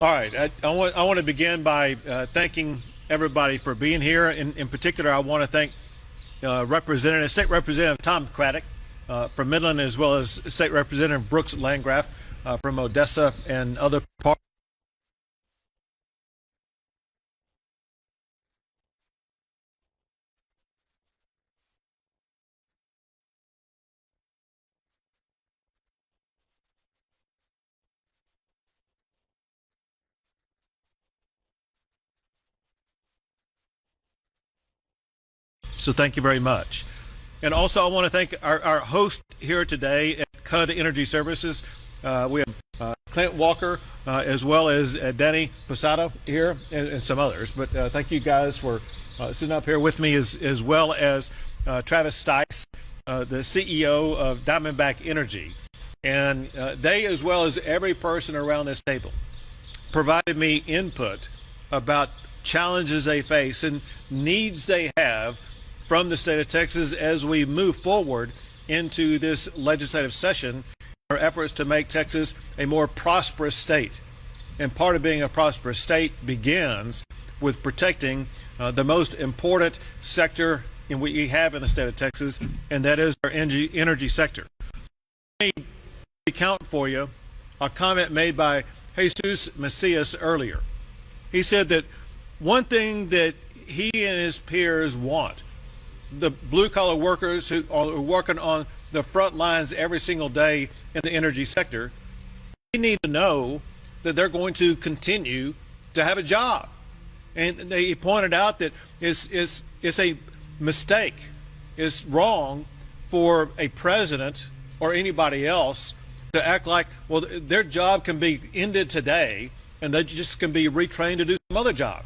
All right, I want to begin by thanking everybody for being here. In particular, I want to thank State Representative Tom Craddock from Midland, as well as State Representative Brooks Landgraf from Odessa and other parts. So thank you very much. And also, I want to thank our host here today at CUD Energy Services. We have Clint Walker, as well as Danny Posada here, and some others. But thank you guys for sitting up here with me, as well as Travis Stice, the CEO of Diamondback Energy. And they, as well as every person around this table, provided me input about challenges they face and needs they have from the state of Texas as we move forward into this legislative session, our efforts to make Texas a more prosperous state. And part of being a prosperous state begins with protecting the most important sector we have in the state of Texas, and that is our energy sector. Let me recount for you a comment made by Jesus Macias earlier. He said that one thing that he and his peers want, the blue-collar workers who are working on the front lines every single day in the energy sector, they need to know that they're going to continue to have a job. And they pointed out that it's a mistake, it's wrong for a president or anybody else to act like, well, their job can be ended today and they just can be retrained to do some other job.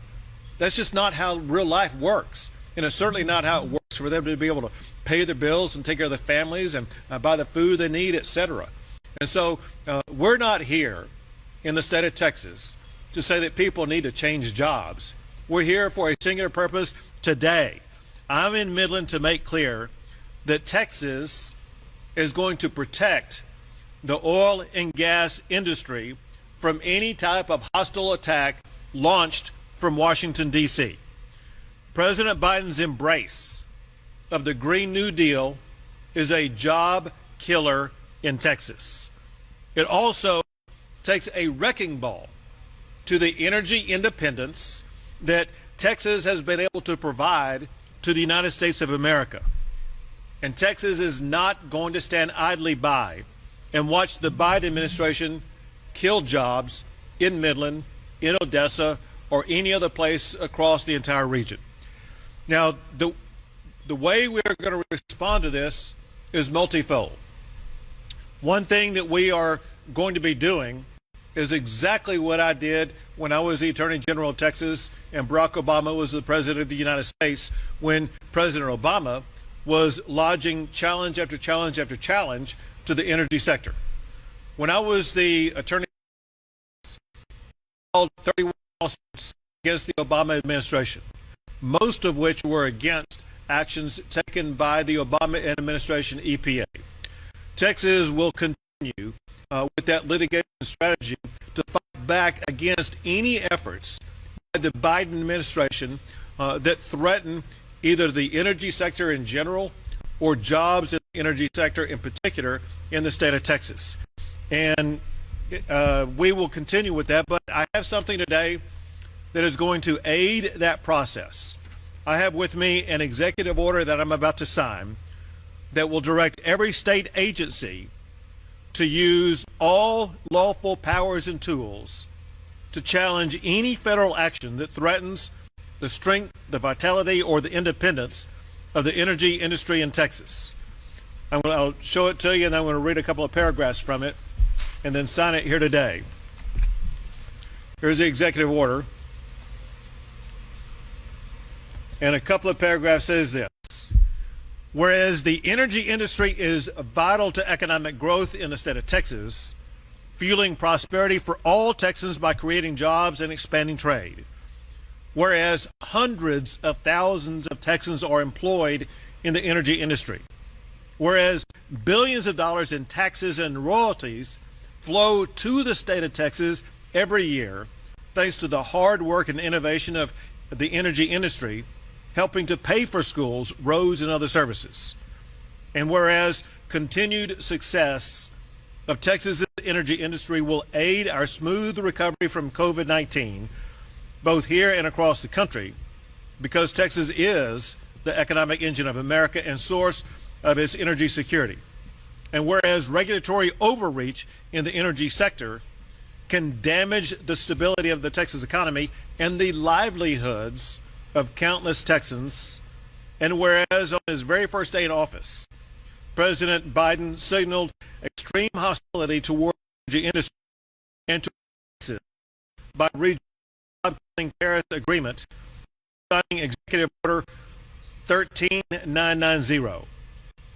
That's just not how real life works. And it's certainly not how it works for them to be able to pay their bills and take care of their families and buy the food they need, etc. And so we're not here in the state of Texas to say that people need to change jobs. We're here for a singular purpose today. I'm in Midland to make clear that Texas is going to protect the oil and gas industry from any type of hostile attack launched from Washington, D.C. President Biden's embrace of the Green New Deal is a job killer in Texas. It also takes a wrecking ball to the energy independence that Texas has been able to provide to the United States of America. And Texas is not going to stand idly by and watch the Biden administration kill jobs in Midland, in Odessa, or any other place across the entire region. Now, the way we're going to respond to this is multifold. One thing that we are going to be doing is exactly what I did when I was the Attorney General of Texas and Barack Obama was the President of the United States, when President Obama was lodging challenge after challenge after challenge to the energy sector. When I was the Attorney General, I called 31 lawsuits against the Obama administration, most of which were against actions taken by the Obama administration EPA. Texas will continue with that litigation strategy to fight back against any efforts by the Biden administration that threaten either the energy sector in general or jobs in the energy sector in particular in the state of Texas. And we will continue with that, but I have something today that is going to aid that process. I have with me an executive order that I'm about to sign that will direct every state agency to use all lawful powers and tools to challenge any federal action that threatens the strength, the vitality, or the independence of the energy industry in Texas. I'll show it to you, and then I'm going to read a couple of paragraphs from it and then sign it here today. Here's the executive order. And a couple of paragraphs says this: whereas the energy industry is vital to economic growth in the state of Texas, fueling prosperity for all Texans by creating jobs and expanding trade. Whereas hundreds of thousands of Texans are employed in the energy industry. Whereas billions of dollars in taxes and royalties flow to the state of Texas every year thanks to the hard work and innovation of the energy industry, helping to pay for schools, roads, and other services. And whereas continued success of Texas' energy industry will aid our smooth recovery from COVID-19, both here and across the country, because Texas is the economic engine of America and source of its energy security. And whereas regulatory overreach in the energy sector can damage the stability of the Texas economy and the livelihoods of countless Texans, and whereas on his very first day in office, President Biden signaled extreme hostility toward the energy industry and to Texas by rejoining the Paris Agreement, signing Executive Order 13990.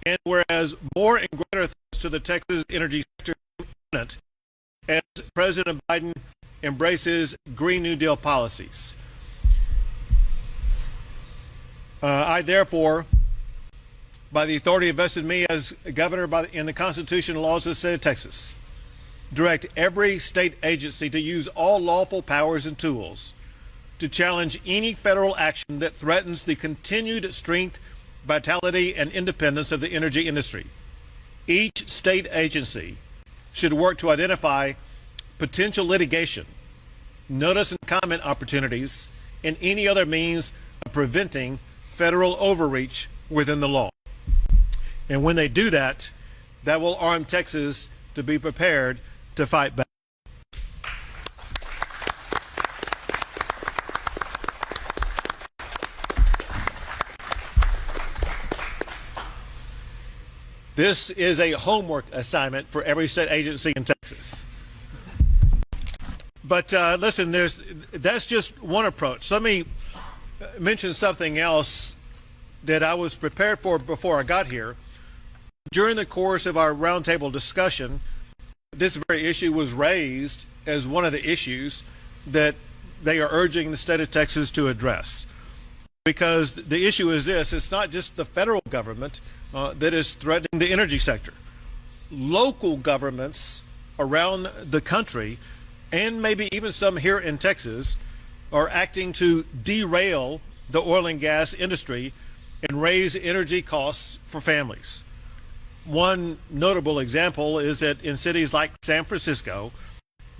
And whereas more and greater thanks to the Texas energy sector imminent as President Biden embraces Green New Deal policies. I therefore, by the authority invested in me as governor in the Constitution and laws of the state of Texas, direct every state agency to use all lawful powers and tools to challenge any federal action that threatens the continued strength, vitality, and independence of the energy industry. Each state agency should work to identify potential litigation, notice and comment opportunities, and any other means of preventing federal overreach within the law. And when they do that, that will arm Texas to be prepared to fight back. This is a homework assignment for every state agency in Texas. But listen, that's just one approach. Let me mention something else that I was prepared for before I got here. During the course of our roundtable discussion, this very issue was raised as one of the issues that they are urging the state of Texas to address. Because the issue is this: it's not just the federal government that is threatening the energy sector. Local governments around the country, and maybe even some here in Texas, are acting to derail the oil and gas industry and raise energy costs for families. One notable example is that in cities like San Francisco,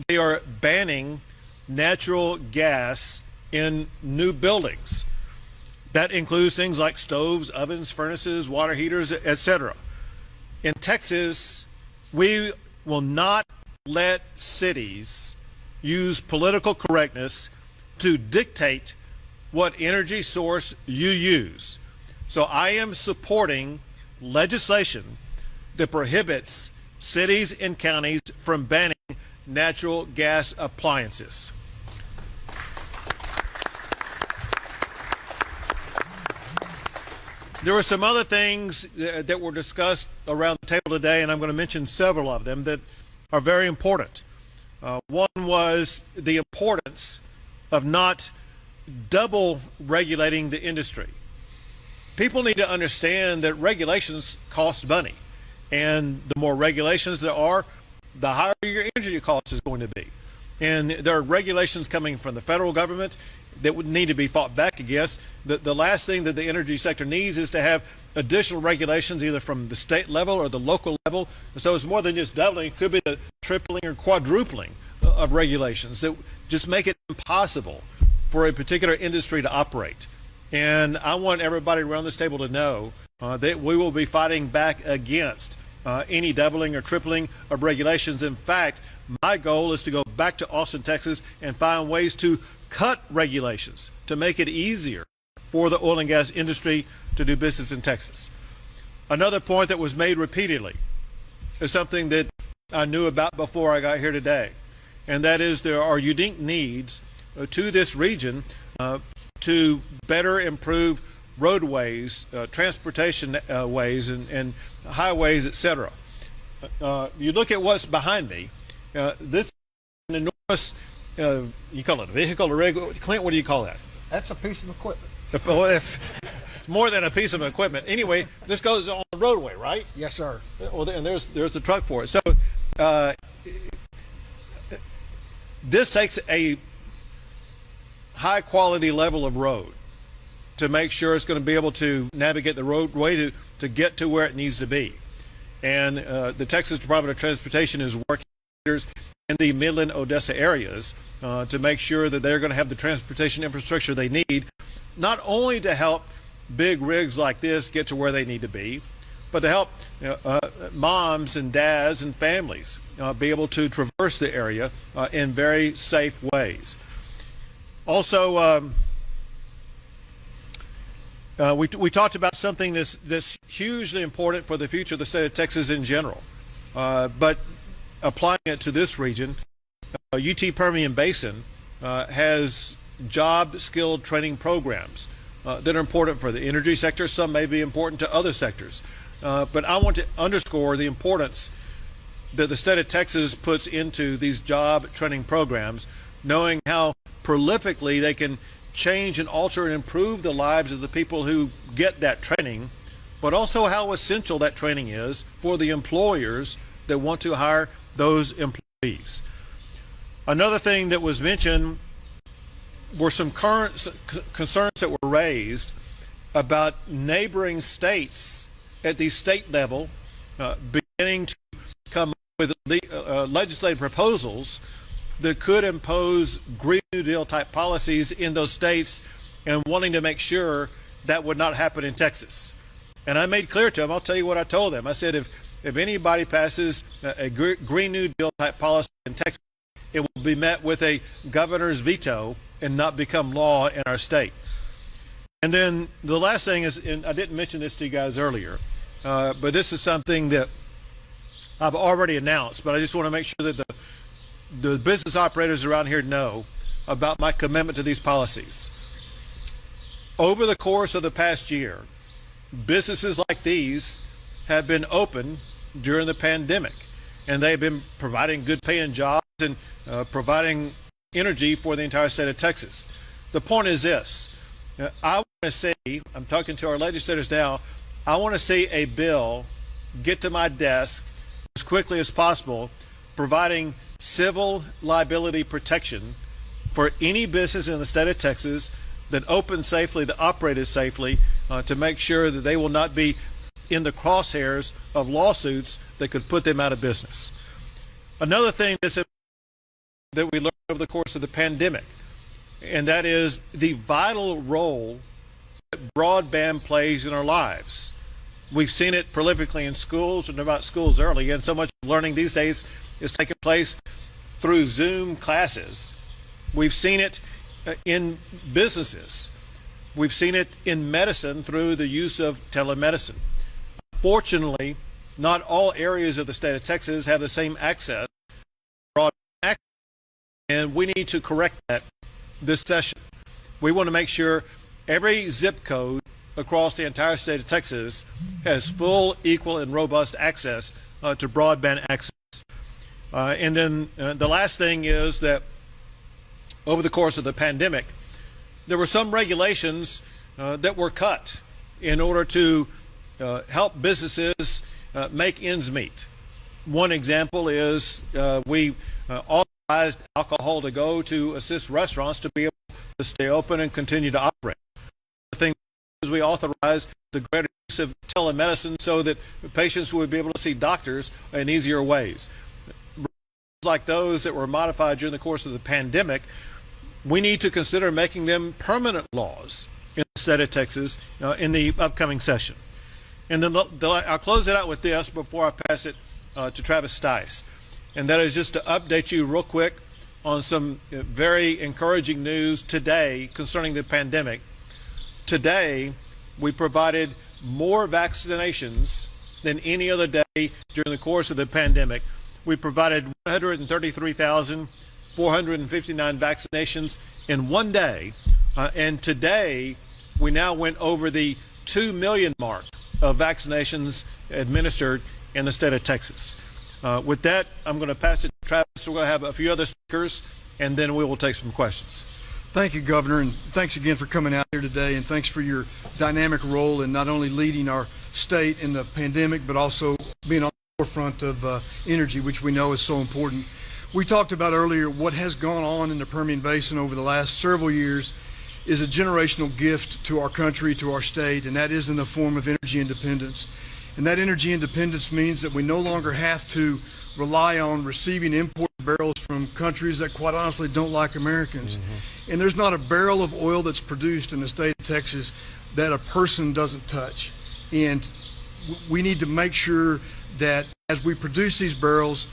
they are banning natural gas in new buildings. That includes things like stoves, ovens, furnaces, water heaters, etc. In Texas, we will not let cities use political correctness to dictate what energy source you use. So I am supporting legislation that prohibits cities and counties from banning natural gas appliances. There were some other things that were discussed around the table today, and I'm going to mention several of them that are very important. One was the importance of not double regulating the industry. People need to understand that regulations cost money, and the more regulations there are, the higher your energy cost is going to be. And there are regulations coming from the federal government that would need to be fought back against. The last thing that the energy sector needs is to have additional regulations either from the state level or the local level. So it's more than just doubling, it could be the tripling or quadrupling of regulations that just make it impossible for a particular industry to operate. And I want everybody around this table to know that we will be fighting back against any doubling or tripling of regulations. In fact, my goal is to go back to Austin, Texas, and find ways to cut regulations to make it easier for the oil and gas industry to do business in Texas. Another point that was made repeatedly is something that I knew about before I got here today, and that is there are unique needs to this region to better improve roadways, transportation ways, and highways, etc. You look at what's behind me. This is an enormous, you call it a vehicle or rig? Clint, what do you call that? That's a piece of equipment. Well, it's more than a piece of equipment. Anyway, this goes on the roadway, right? Yes, sir. Well, and there's the truck for it. So this takes a high quality level of road to make sure it's going to be able to navigate the roadway to get to where it needs to be. And the Texas Department of Transportation is working in the Midland, Odessa areas to make sure that they're going to have the transportation infrastructure they need, not only to help big rigs like this get to where they need to be, but to help moms and dads and families be able to traverse the area in very safe ways. Also, we talked about something that's hugely important for the future of the state of Texas in general, but applying it to this region, UT Permian Basin has job skilled training programs that are important for the energy sector. Some may be important to other sectors, but I want to underscore the importance that the state of Texas puts into these job training programs, knowing how prolifically they can change and alter and improve the lives of the people who get that training, but also how essential that training is for the employers that want to hire those employees. Another thing that was mentioned were some current concerns that were raised about neighboring states at the state level beginning to come up with legislative proposals that could impose Green New Deal type policies in those states, and wanting to make sure that would not happen in Texas. And I made clear to them, I'll tell you what I told them. I said, if anybody passes a Green New Deal type policy in Texas, it will be met with a governor's veto and not become law in our state. And then the last thing is, and I didn't mention this to you guys earlier, but this is something that I've already announced, but I just want to make sure that the business operators around here know about my commitment to these policies. Over the course of the past year, businesses like these have been open during the pandemic, and they've been providing good paying jobs and providing energy for the entire state of Texas. The point is this: I want to see, I'm talking to our legislators now, I want to see a bill get to my desk as quickly as possible, providing civil liability protection for any business in the state of Texas that opens safely, that operated safely, to make sure that they will not be in the crosshairs of lawsuits that could put them out of business. Another thing that we learned over the course of the pandemic, and that is the vital role that broadband plays in our lives. We've seen it prolifically in schools, and about schools early, and so much learning these days is taking place through Zoom classes. We've seen it in businesses. We've seen it in medicine through the use of telemedicine. Fortunately, not all areas of the state of Texas have the same access to broadband access, and we need to correct that this session. We want to make sure every zip code across the entire state of Texas has full, equal, and robust access to broadband access. And then the last thing is that over the course of the pandemic, there were some regulations that were cut in order to help businesses make ends meet. One example is we authorized alcohol to go to assist restaurants to be able to stay open and continue to operate. The thing is, we authorized the greater use of telemedicine so that patients would be able to see doctors in easier ways. Like those that were modified during the course of the pandemic, we need to consider making them permanent laws in the state of Texas in the upcoming session. And then I'll close it out with this before I pass it to Travis Stice, and that is just to update you real quick on some very encouraging news today concerning the pandemic. Today, we provided more vaccinations than any other day during the course of the pandemic. We provided 133,459 vaccinations in one day, and today we now went over the 2 million mark of vaccinations administered in the state of Texas. With that, I'm going to pass it to Travis. We're going to have a few other speakers, and then we will take some questions. Thank you, Governor, and thanks again for coming out here today, and thanks for your dynamic role in not only leading our state in the pandemic, but also being on the forefront of energy, which we know is so important. We talked about earlier what has gone on in the Permian Basin over the last several years is a generational gift to our country, to our state, and that is in the form of energy independence. And that energy independence means that we no longer have to rely on receiving imported barrels from countries that quite honestly don't like Americans. And there's not a barrel of oil that's produced in the state of Texas that a person doesn't touch. And we need to make sure that as we produce these barrels,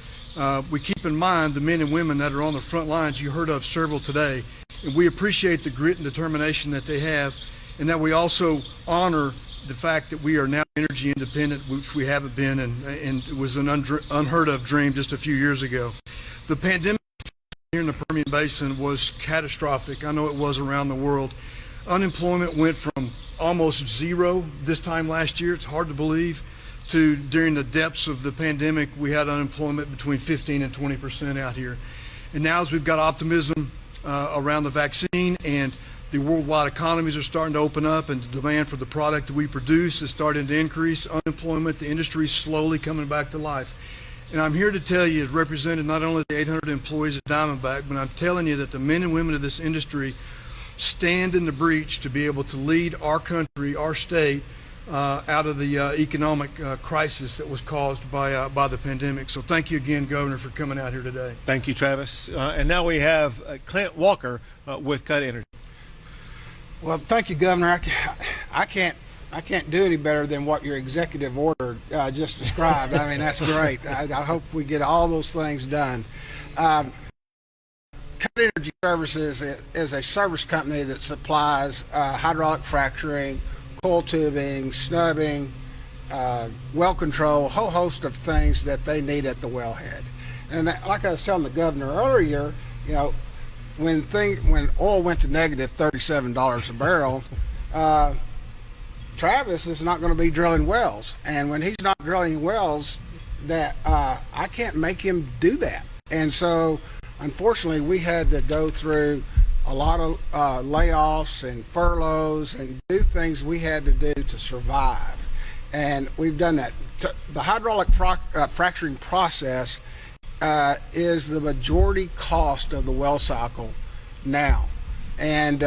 we keep in mind the men and women that are on the front lines. You heard of several today, and we appreciate the grit and determination that they have, and that we also honor the fact that we are now energy independent, which we haven't been, and it was an unheard of dream just a few years ago. The pandemic here in the Permian Basin was catastrophic. I know it was around the world. Unemployment went from almost zero this time last year, it's hard to believe, to during the depths of the pandemic, we had unemployment between 15 and 20% out here. And now as we've got optimism around the vaccine and the worldwide economies are starting to open up and the demand for the product that we produce is starting to increase, unemployment, the industry is slowly coming back to life. And I'm here to tell you, as represented not only the 800 employees at Diamondback, but I'm telling you that the men and women of this industry stand in the breach to be able to lead our country, our state, out of the economic crisis that was caused by the pandemic. So thank you again, Governor, for coming out here today. Thank you, Travis. And now we have Clint Walker with Cut Energy. Well, thank you, Governor. I can't do any better than what your executive order just described. I mean, that's great. I hope we get all those things done. Cut Energy Services is a service company that supplies hydraulic fracturing, coil tubing, snubbing, well control, a whole host of things that they need at the wellhead. And like I was telling the governor earlier, you know, when oil went to negative $37 a barrel, Travis is not going to be drilling wells, and when he's not drilling wells, that I can't make him do that. And so, unfortunately, we had to go through a lot of layoffs and furloughs and do things we had to do to survive, and we've done that. The hydraulic fracturing process is the majority cost of the well cycle now, and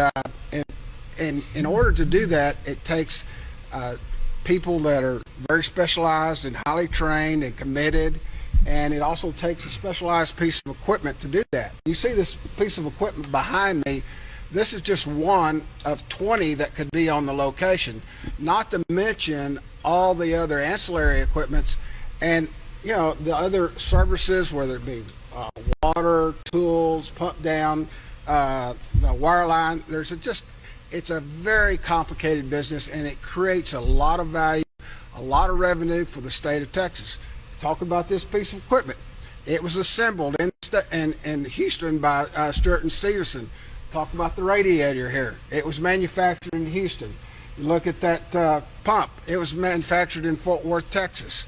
in order to do that, it takes people that are very specialized and highly trained and committed, and it also takes a specialized piece of equipment to do that. You see this piece of equipment behind me. This is just one of 20 that could be on the location, not to mention all the other ancillary equipments and, you know, the other services, whether it be water, tools, pump down, the wireline. It's a very complicated business, and it creates a lot of value, a lot of revenue for the state of Texas. Talk about this piece of equipment. It was assembled in Houston by Stewart and Stevenson. Talk about the radiator here. It was manufactured in Houston. You look at that pump. It was manufactured in Fort Worth, Texas.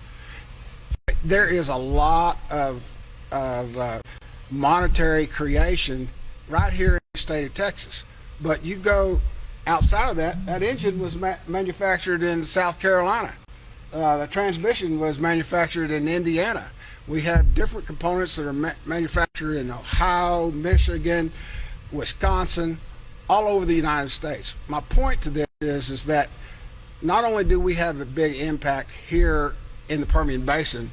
There is a lot of monetary creation right here in the state of Texas. But you go outside of that, that engine was manufactured in South Carolina. The transmission was manufactured in Indiana. We have different components that are manufactured in Ohio, Michigan, Wisconsin, all over the United States. My point to this is that not only do we have a big impact here in the Permian Basin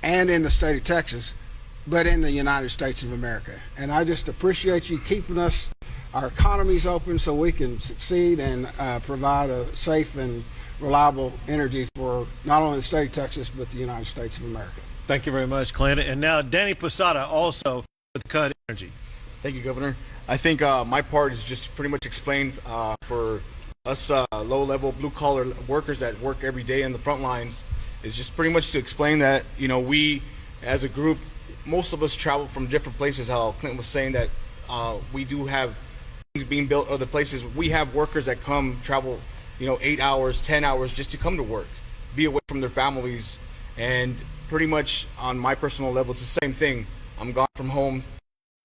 and in the state of Texas, but in the United States of America. And I just appreciate you keeping our economies open so we can succeed and provide a safe and reliable energy for not only the state of Texas, but the United States of America. Thank you very much, Clint. And now Danny Posada also with Cut Energy. Thank you, Governor. I think my part is just pretty much explained for us low-level blue-collar workers that work every day in the front lines, is just pretty much to explain that, you know, we as a group, most of us travel from different places. How Clint was saying that we do have things being built other places. We have workers that travel, you know, 8 hours, 10 hours just to come to work, be away from their families. And pretty much on my personal level, it's the same thing. I'm gone from home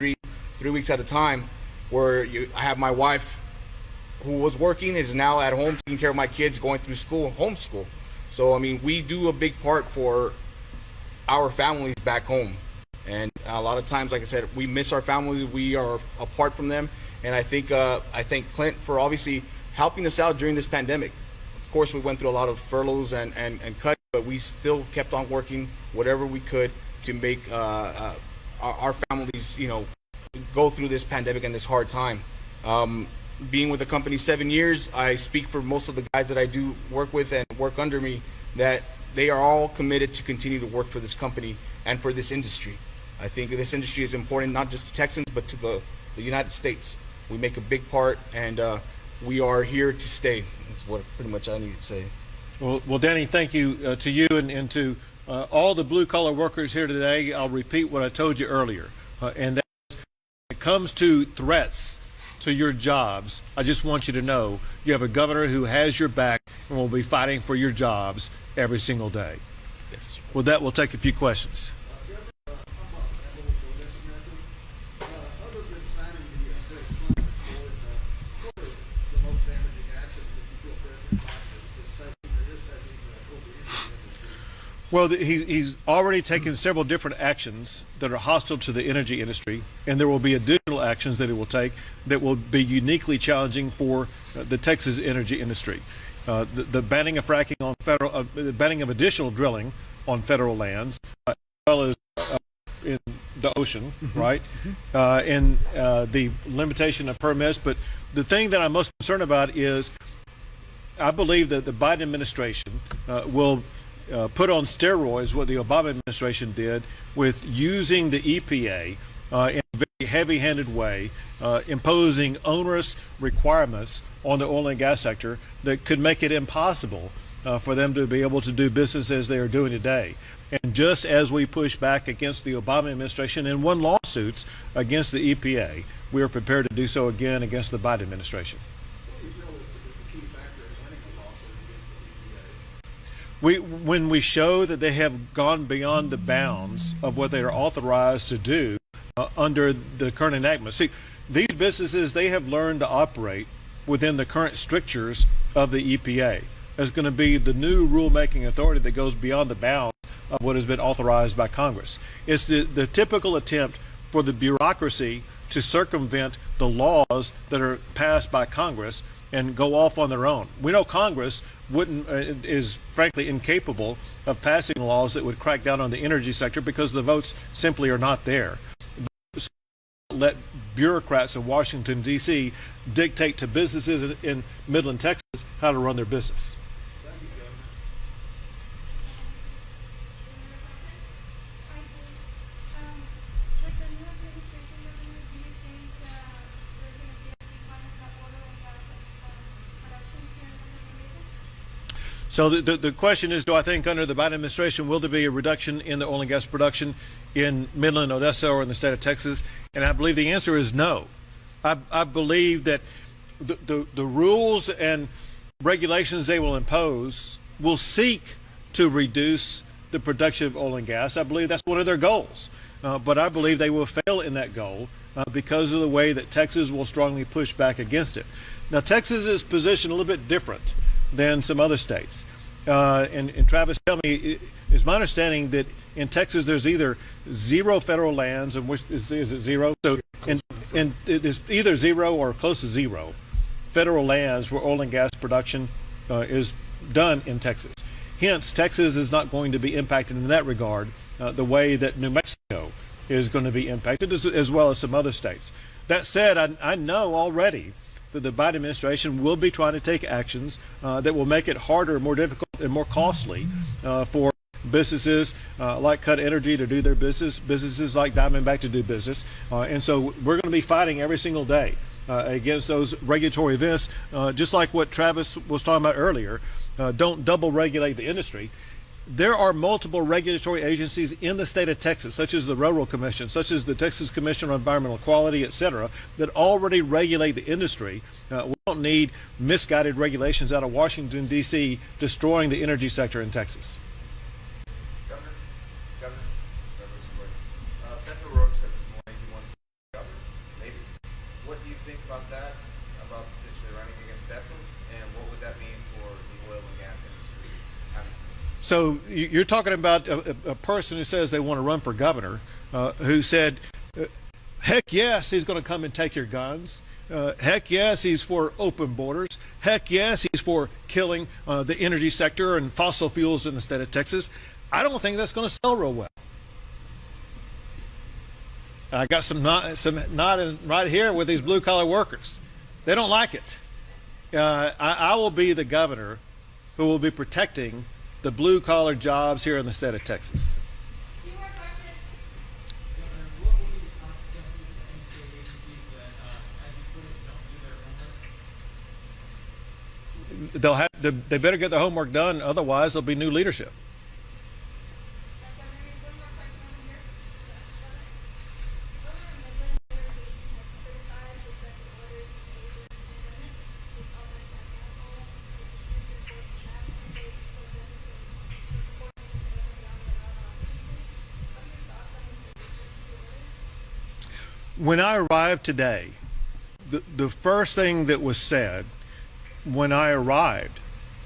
three weeks at a time, where I have my wife who was working, is now at home taking care of my kids, going through school, homeschool. So, I mean, we do a big part for our families back home. And A lot of times, like I said, we miss our families. We are apart from them. And I thank Clint for obviously helping us out during this pandemic. Of course, we went through a lot of furloughs and cuts, but we still kept on working whatever we could to make our families, go through this pandemic and this hard time. Being with the company 7 years, I speak for most of the guys that I do work with and work under me, that they are all committed to continue to work for this company and for this industry. I think this industry is important not just to Texans, but to the United States. We make a big part, and we are here to stay. That's what pretty much I need to say. Well, Danny, thank you to you and to all the blue-collar workers here today. I'll repeat what I told you earlier, and that is, when it comes to threats to your jobs, I just want you to know you have a governor who has your back and will be fighting for your jobs every single day. With that, we'll take a few questions. Well, he's already taken several different actions that are hostile to the energy industry, and there will be additional actions that he will take that will be uniquely challenging for the Texas energy industry. The banning of fracking on federal, the banning of additional drilling on federal lands, as well as in the ocean, right? And the limitation of permits. But the thing that I'm most concerned about is I believe that the Biden administration will put on steroids what the Obama administration did with using the EPA in a very heavy-handed way, imposing onerous requirements on the oil and gas sector that could make it impossible for them to be able to do business as they are doing today. And just as we push back against the Obama administration and won lawsuits against the EPA, we are prepared to do so again against the Biden administration. When we show that they have gone beyond the bounds of what they are authorized to do under the current enactment. See, these businesses, they have learned to operate within the current strictures of the EPA. There's going to be the new rulemaking authority that goes beyond the bounds of what has been authorized by Congress. It's the typical attempt for the bureaucracy to circumvent the laws that are passed by Congress and go off on their own. We know Congress is frankly incapable of passing laws that would crack down on the energy sector because the votes simply are not there. Let bureaucrats in Washington, D.C. dictate to businesses in Midland, Texas how to run their business. So the question is, do I think under the Biden administration will there be a reduction in the oil and gas production in Midland, Odessa, or in the state of Texas? And I believe the answer is no. I believe that the rules and regulations they will impose will seek to reduce the production of oil and gas. I believe that's one of their goals. But I believe they will fail in that goal because of the way that Texas will strongly push back against it. Now, Texas is positioned a little bit different than some other states. And Travis, tell me, is my understanding that in Texas there's either zero federal lands, and which is it zero? So, and it is either zero or close to zero federal lands where oil and gas production is done in Texas. Hence, Texas is not going to be impacted in that regard the way that New Mexico is going to be impacted, as well as some other states. That said, I know already that the Biden administration will be trying to take actions that will make it harder, more difficult, and more costly for businesses like Cut Energy to do their business, businesses like Diamondback to do business. And so we're going to be fighting every single day against those regulatory events, just like what Travis was talking about earlier. Don't double regulate the industry. There are multiple regulatory agencies in the state of Texas, such as the Railroad Commission, such as the Texas Commission on Environmental Quality, etc., that already regulate the industry. We don't need misguided regulations out of Washington, D.C., destroying the energy sector in Texas. Beto O'Rourke said this morning he wants to be governor. Maybe. What do you think about that, about potentially running against Beto, and what would that mean for the oil and gas industry? So you're talking about a person who says they want to run for governor, who said, heck yes, he's going to come and take your guns. Heck yes, he's for open borders. Heck yes, he's for killing the energy sector and fossil fuels in the state of Texas. I don't think that's going to sell real well. I got some nodding right here with these blue collar workers. They don't like it. I will be the governor who will be protecting the blue collar jobs here in the state of Texas. What will be the consequences for any state agencies that, as you put it, don't do their homework? They better get their homework done, otherwise there'll be new leadership. When I arrived today, the first thing that was said when I arrived,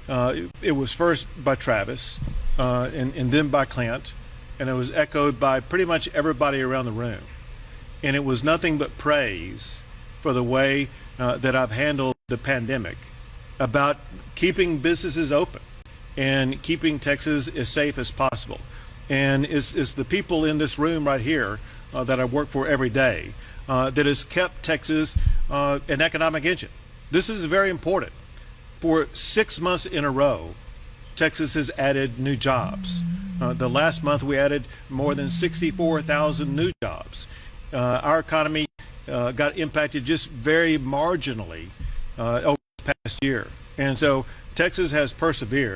it was first by Travis, and then by Clint, and it was echoed by pretty much everybody around the room. And it was nothing but praise for the way that I've handled the pandemic, about keeping businesses open and keeping Texas as safe as possible. And it's the people in this room right here that I work for every day that has kept Texas an economic engine. This is very important. For 6 months in a row, Texas has added new jobs. The last month we added more than 64,000 new jobs. Our economy got impacted just very marginally over the past year. And so Texas has persevered.